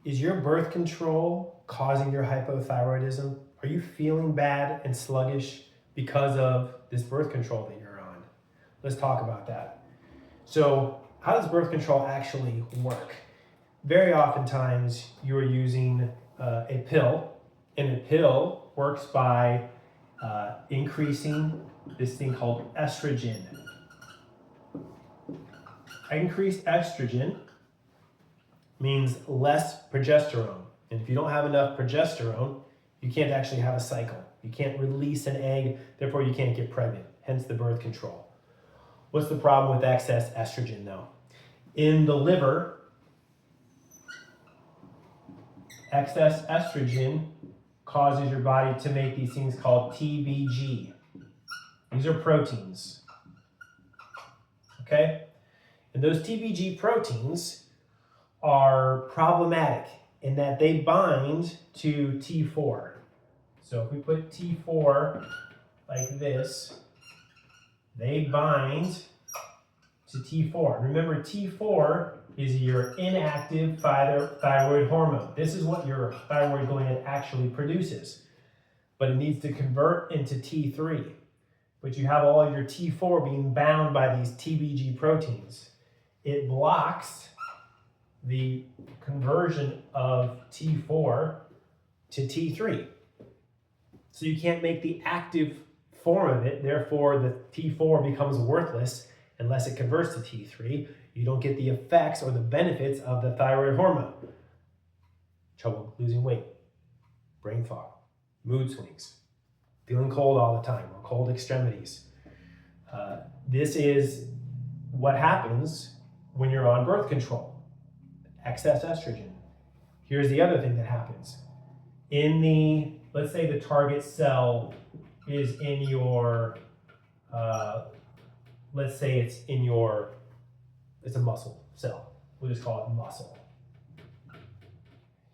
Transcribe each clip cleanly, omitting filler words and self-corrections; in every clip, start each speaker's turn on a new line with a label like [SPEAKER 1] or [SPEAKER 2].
[SPEAKER 1] Is your birth control causing your hypothyroidism? Are you feeling bad and sluggish because of this birth control that you're on? Let's talk about that. So, how does birth control actually work? Very oftentimes, you're using a pill, and a pill works by increasing this thing called estrogen. Increased estrogen means less progesterone. And if you don't have enough progesterone, you can't actually have a cycle. You can't release an egg, therefore you can't get pregnant, hence the birth control. What's the problem with excess estrogen though? In the liver, excess estrogen causes your body to make these things called TBG. These are proteins, okay? And those TBG proteins are problematic in that they bind to T4. So if we put T4 like this, they bind to T4. Remember, T4 is your inactive thyroid hormone. This is what your thyroid gland actually produces, but it needs to convert into T3. But you have all of your T4 being bound by these TBG proteins. It blocks the conversion of T4 to T3. So you can't make the active form of it, therefore the T4 becomes worthless unless it converts to T3. You don't get the effects or the benefits of the thyroid hormone. Trouble losing weight, brain fog, mood swings, feeling cold all the time or cold extremities. This is what happens when you're on birth control. Excess estrogen. Here's the other thing that happens. Let's say the target cell is in your, let's say it's a muscle cell. We'll just call it muscle.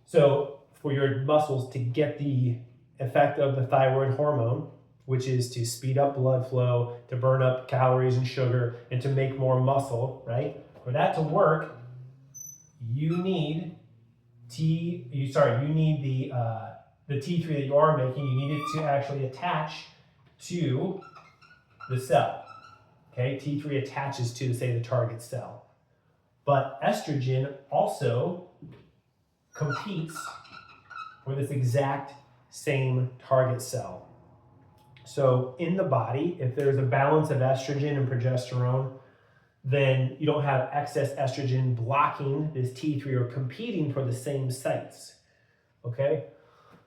[SPEAKER 1] So for your muscles to get the effect of the thyroid hormone, which is to speed up blood flow, to burn up calories and sugar, and to make more muscle, right? For that to work, you need the T3 that you are making, you need it to actually attach to the cell. Okay, T3 attaches to, say, the target cell. But estrogen also competes for this exact same target cell. So in the body, if there's a balance of estrogen and progesterone, then you don't have excess estrogen blocking this T3 or competing for the same sites, okay?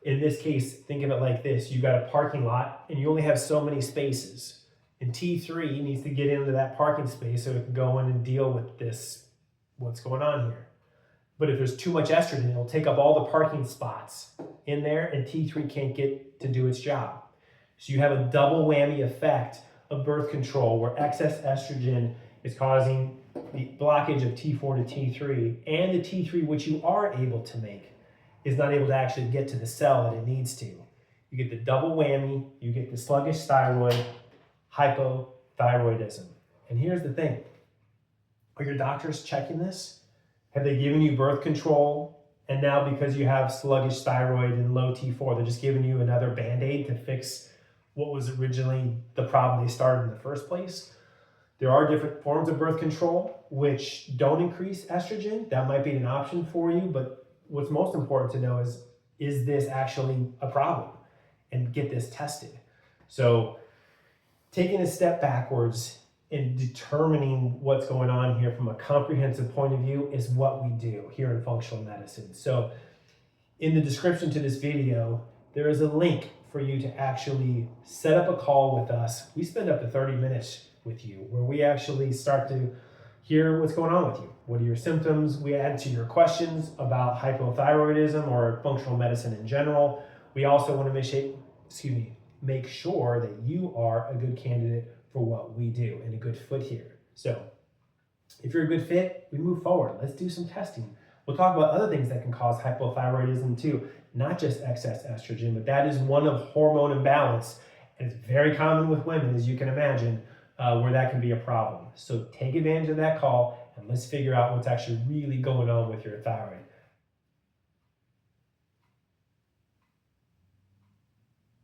[SPEAKER 1] In this case, think of it like this. You got a parking lot and you only have so many spaces. And T3 needs to get into that parking space so it can go in and deal with this, what's going on here. But if there's too much estrogen, it'll take up all the parking spots in there and T3 can't get to do its job. So you have a double whammy effect of birth control where excess estrogen is causing the blockage of T4 to T3, and the T3, which you are able to make, is not able to actually get to the cell that it needs to. You get the double whammy, you get the sluggish thyroid, hypothyroidism. And here's the thing. Are your doctors checking this? Have they given you birth control? And now because you have sluggish thyroid and low T4, they're just giving you another Band-Aid to fix what was originally the problem they started in the first place? There are different forms of birth control which don't increase estrogen. That might be an option for you, but what's most important to know is this actually a problem? And get this tested. So taking a step backwards and determining what's going on here from a comprehensive point of view is what we do here in functional medicine. So in the description to this video, there is a link for you to actually set up a call with us. We spend up to 30 minutes with you where we actually start to hear what's going on with you. What are your symptoms? We answer your questions about hypothyroidism or functional medicine in general. We also want to make sure that you are a good candidate for what we do and a good fit here. So if you're a good fit, we move forward. Let's do some testing. We'll talk about other things that can cause hypothyroidism too, not just excess estrogen, but that is one of hormone imbalance. And it's very common with women, as you can imagine, where that can be a problem. So take advantage of that call and let's figure out what's actually really going on with your thyroid.